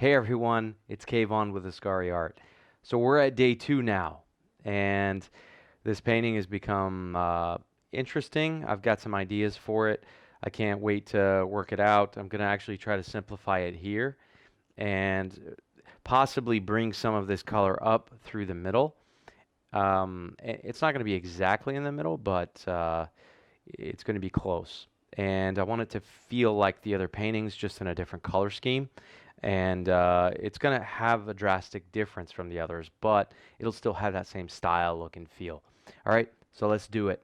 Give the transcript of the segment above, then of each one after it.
Hey everyone, it's Kayvon with Ascari Art. So we're at day 2 now, and this painting has become interesting. I've got some ideas for it. I can't wait to work it out. I'm going to actually try to simplify it here and possibly bring some of this color up through the middle. It's not going to be exactly in the middle, but it's going to be close. And I want it to feel like the other paintings, just in a different color scheme. And it's going to have a drastic difference from the others, but it'll still have that same style, look, and feel. All right, so let's do it.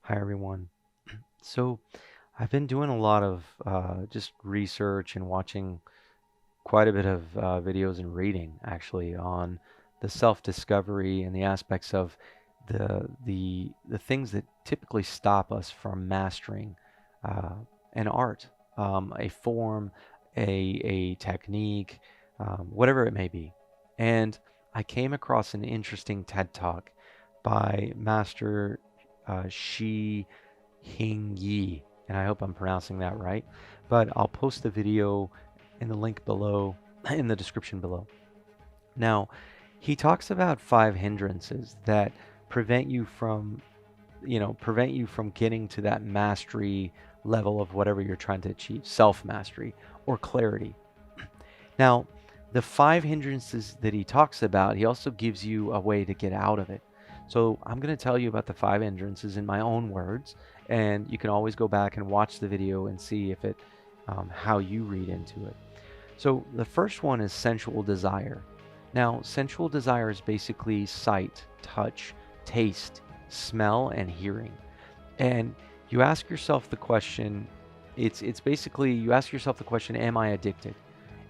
Hi, everyone. So I've been doing a lot of just research and watching quite a bit of videos and reading actually on the self-discovery and the aspects of the things that typically stop us from mastering uh, an art, a form, a technique, whatever it may be. And I came across an interesting TED Talk by Master Shi Hing Yi, and I hope I'm pronouncing that right. But I'll post the video in the link below, in the description below. Now, he talks about 5 hindrances that prevent you from, prevent you from getting to that mastery level of whatever you're trying to achieve, self-mastery or clarity. Now, the 5 hindrances that he talks about, he also gives you a way to get out of it. So I'm going to tell you about the 5 hindrances in my own words, and you can always go back and watch the video and see if it, how you read into it. So the first one is sensual desire. Now, sensual desire is basically sight, touch, taste, smell, and hearing. And you ask yourself the question, it's basically you ask yourself the question, am I addicted?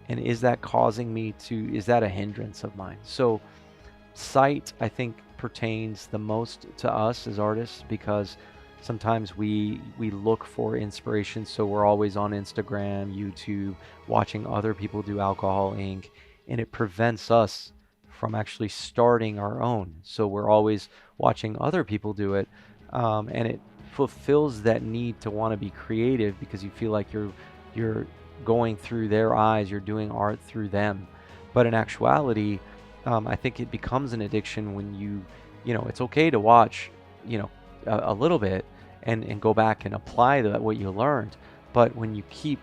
And is that causing me to, is that a hindrance of mine? So sight, I think, pertains the most to us as artists because sometimes we look for inspiration, so we're always on Instagram, YouTube, watching other people do alcohol ink, and it prevents us from actually starting our own. So we're always watching other people do it, and it fulfills that need to want to be creative because you feel like you're going through their eyes, you're doing art through them. But in actuality, I think it becomes an addiction when it's okay to watch, a little bit and go back and apply what you learned. But when you keep,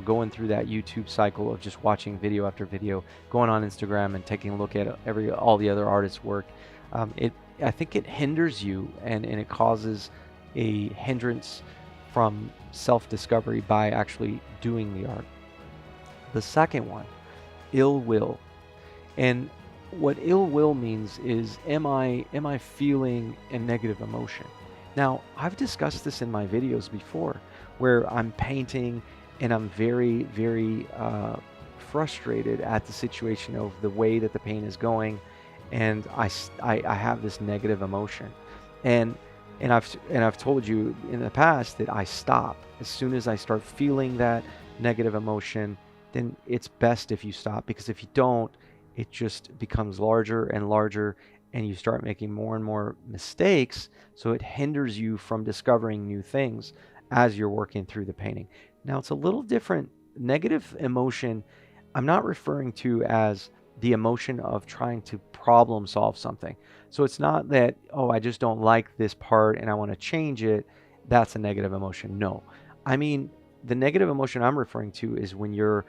going through that YouTube cycle of just watching video after video, going on Instagram and taking a look at all the other artists' work, I think it hinders you and it causes a hindrance from self-discovery by actually doing the art. The second one, ill will. And what ill will means is, am I feeling a negative emotion? Now, I've discussed this in my videos before, where I'm painting and I'm very, very frustrated at the situation of the way that the paint is going, and I have this negative emotion, and I've told you in the past that I stop as soon as I start feeling that negative emotion. Then it's best if you stop, because if you don't, it just becomes larger and larger and you start making more and more mistakes, so it hinders you from discovering new things as you're working through the painting. Now, it's a little different. Negative emotion, I'm not referring to as the emotion of trying to problem solve something. So it's not that, oh, I just don't like this part and I want to change it. That's a negative emotion. No. I mean, the negative emotion I'm referring to is when you're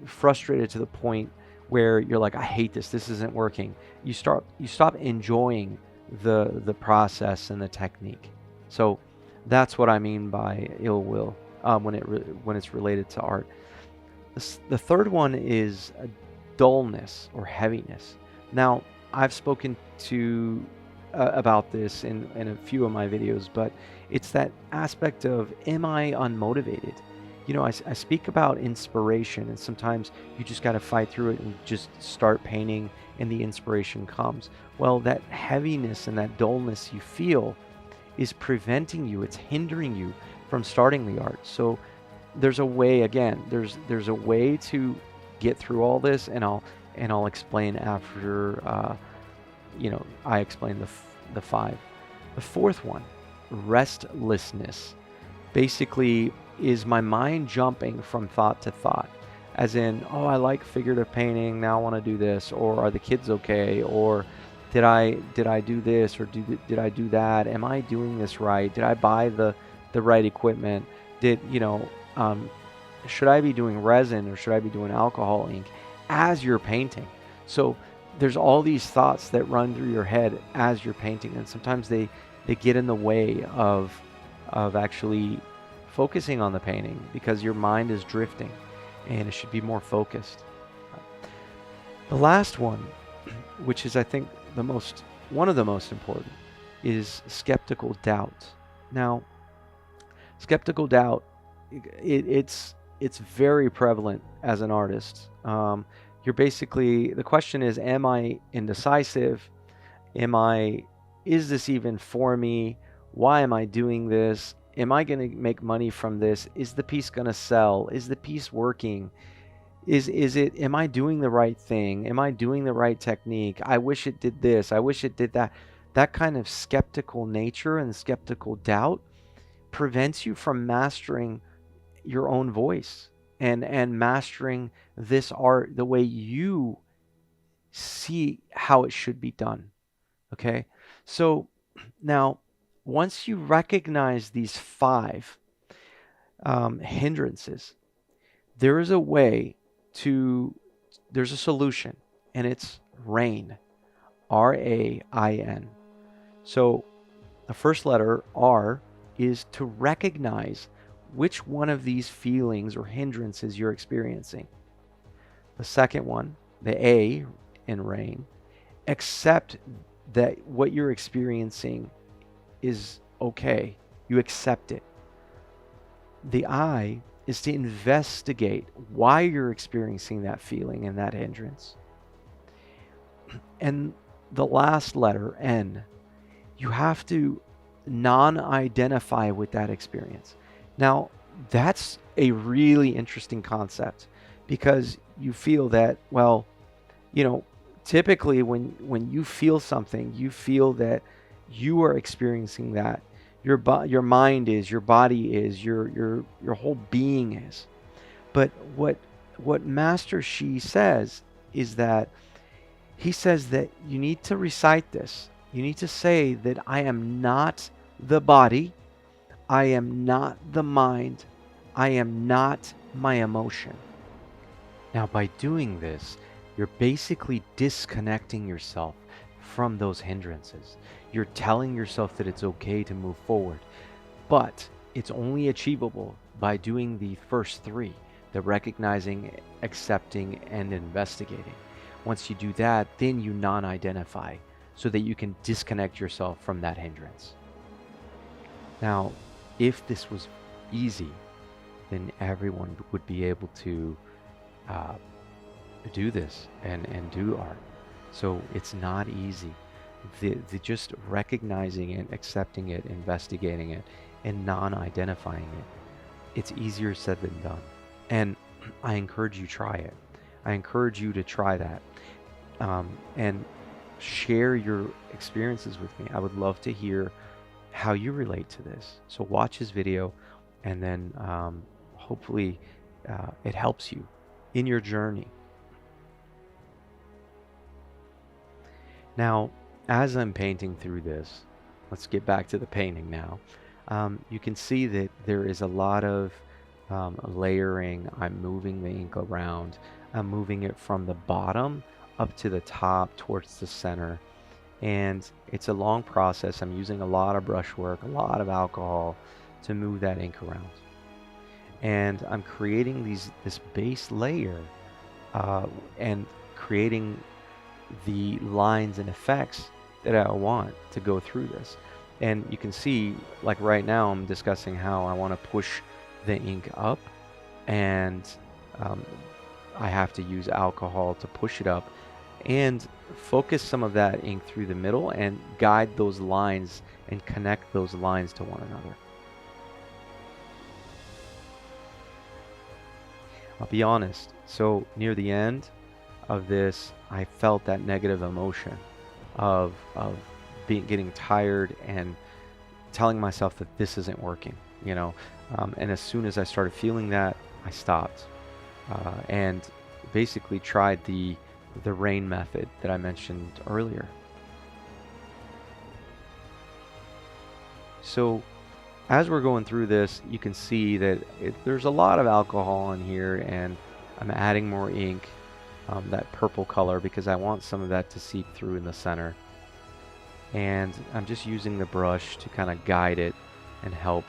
frustrated to the point where you're like, I hate this. This isn't working. You stop enjoying the process and the technique. So that's what I mean by ill will when it's related to art. The third one is dullness or heaviness. Now, I've spoken to about this in a few of my videos, but it's that aspect of, am I unmotivated? I speak about inspiration, and sometimes you just got to fight through it and just start painting and the inspiration comes. Well, that heaviness and that dullness you feel is preventing you, it's hindering you from starting the art. So there's a way, again, there's a way to get through all this, and I'll explain after I explain the 5. The fourth one, restlessness, basically is my mind jumping from thought to thought. as in, oh, I like figurative painting, now I want to do this, or are the kids okay, or did I do this, or did I do that? Am I doing this right? Did I buy the right equipment? Did um, should I be doing resin or should I be doing alcohol ink as you're painting? So there's all these thoughts that run through your head as you're painting, and sometimes they get in the way of actually focusing on the painting because your mind is drifting and it should be more focused. The last one, which is I think one of the most important, is skeptical doubt. Now, skeptical doubt, it's very prevalent as an artist. You're basically, the question is, am I indecisive? Is this even for me? Why am I doing this? Am I going to make money from this? Is the piece going to sell? Is the piece working? Am I doing the right thing? Am I doing the right technique? I wish it did this. I wish it did that. That kind of skeptical nature and skeptical doubt prevents you from mastering your own voice and mastering this art the way you see how it should be done. Okay? So now, once you recognize these five hindrances, there is a way there's a solution, and it's R.A.I.N. R-A-I-N. So the first letter, R, is to recognize which one of these feelings or hindrances you're experiencing. The second one, the A in R.A.I.N., accept that what you're experiencing is okay. You accept it. The I is to investigate why you're experiencing that feeling and that hindrance. And the last letter, N, you have to non-identify with that experience. Now, that's a really interesting concept because you feel that, well, typically when you feel something, you feel that you are experiencing that. Your mind is, your body is, your whole being is. But what Master Shi says is that he says that you need to recite this. You need to say that I am not the body, I am not the mind, I am not my emotion. Now, by doing this, you're basically disconnecting yourself from those hindrances. You're telling yourself that it's okay to move forward, but it's only achievable by doing the first three, the recognizing, accepting, and investigating. Once you do that, then you non-identify so that you can disconnect yourself from that hindrance. Now, if this was easy, then everyone would be able to do this and do art. So it's not easy. The just recognizing it, accepting it, investigating it, and non-identifying it, it's easier said than done. And I encourage you try it. I encourage you to try that and share your experiences with me. I would love to hear how you relate to this. So watch his video, and then hopefully it helps you in your journey. Now, as I'm painting through this, let's get back to the painting now. You can see that there is a lot of layering. I'm moving the ink around. I'm moving it from the bottom up to the top towards the center. And it's a long process. I'm using a lot of brushwork, a lot of alcohol to move that ink around. And I'm creating this base layer and creating the lines and effects that I want to go through this. And you can see, like right now, I'm discussing how I want to push the ink up, and I have to use alcohol to push it up and focus some of that ink through the middle and guide those lines and connect those lines to one another. I'll be honest, so near the end of this, I felt that negative emotion of getting tired and telling myself that this isn't working, and as soon as I started feeling that, I stopped. and basically tried the R.A.I.N method that I mentioned earlier. So as we're going through this, you can see that there's a lot of alcohol in here, and I'm adding more ink, that purple color, because I want some of that to seep through in the center. And I'm just using the brush to kind of guide it and help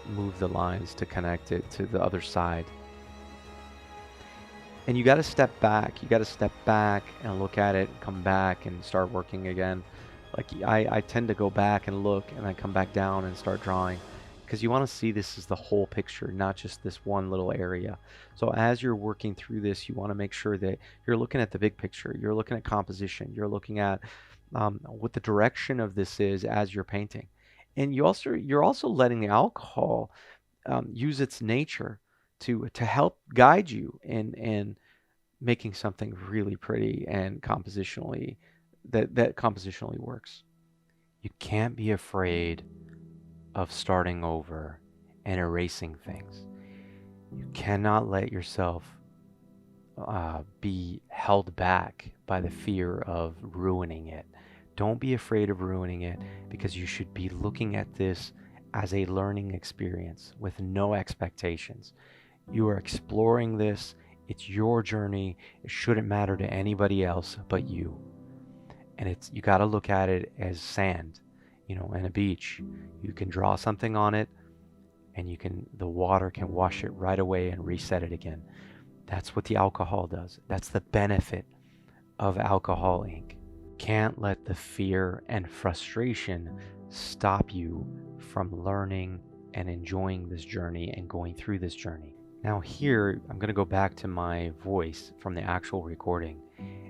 move the lines to connect it to the other side. And you got to step back. You got to step back and look at it, come back and start working again. Like I tend to go back and look and then come back down and start drawing, because you want to see this as the whole picture, not just this one little area. So as you're working through this, you want to make sure that you're looking at the big picture. You're looking at composition. You're looking at what the direction of this is as you're painting. And you're also letting the alcohol use its nature to help guide you in making something really pretty and compositionally that compositionally works. You can't be afraid of starting over and erasing things. You cannot let yourself be held back by the fear of ruining it. Don't be afraid of ruining it, because you should be looking at this as a learning experience with no expectations. You are exploring this. It's your journey. It shouldn't matter to anybody else but you. And you got to look at it as sand, and a beach. You can draw something on it, and the water can wash it right away and reset it again. That's what the alcohol does. That's the benefit of alcohol ink. Can't let the fear and frustration stop you from learning and enjoying this journey and going through this journey. Now here, I'm going to go back to my voice from the actual recording,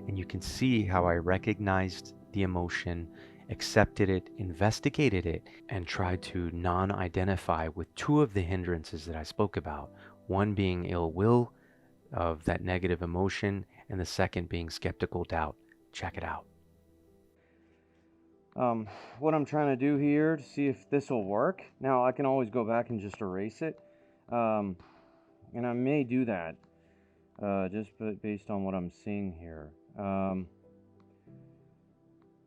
and you can see how I recognized the emotion, accepted it, investigated it, and tried to non-identify with two of the hindrances that I spoke about. One being ill will of that negative emotion, and the second being skeptical doubt. Check it out. What I'm trying to do here to see if this will work. Now I can always go back and just erase it. And I may do that, just based on what I'm seeing here.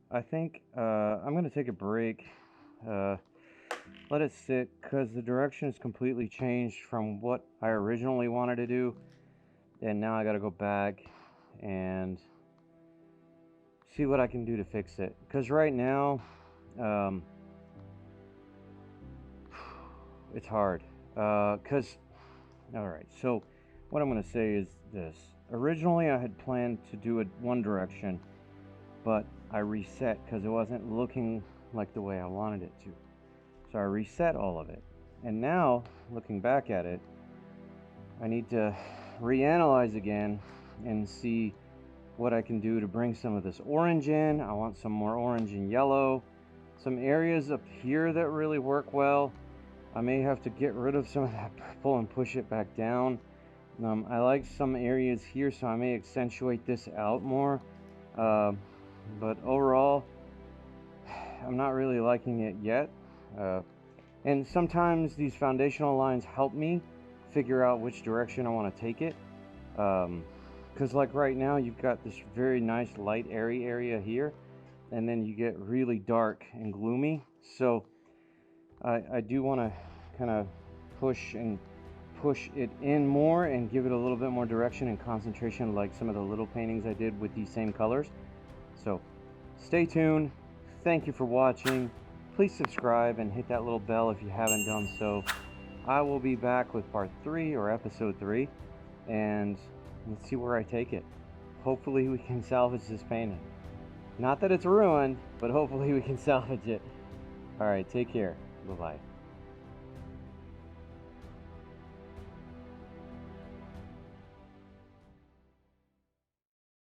I think I'm going to take a break, let it sit, because the direction has completely changed from what I originally wanted to do, and now I got to go back and see what I can do to fix it. Because right now, it's hard. Alright, so what I'm going to say is this. Originally, I had planned to do it one direction, but I reset because it wasn't looking like the way I wanted it to. So I reset all of it. And now, looking back at it, I need to reanalyze again and see what I can do to bring some of this orange in. I want some more orange and yellow. Some areas up here that really work well, I may have to get rid of some of that purple and push it back down. I like some areas here, so I may accentuate this out more. But overall, I'm not really liking it yet. And sometimes these foundational lines help me figure out which direction I want to take it. Because like right now, you've got this very nice light airy area here, and then you get really dark and gloomy. So I do want to kind of push it in more and give it a little bit more direction and concentration, like some of the little paintings I did with these same colors. So stay tuned. Thank you for watching. Please subscribe and hit that little bell if you haven't done so. I will be back with part 3 or episode 3, and let's see where I take it. Hopefully we can salvage this painting. Not that it's ruined, but hopefully we can salvage it. Alright, take care. Bye-bye.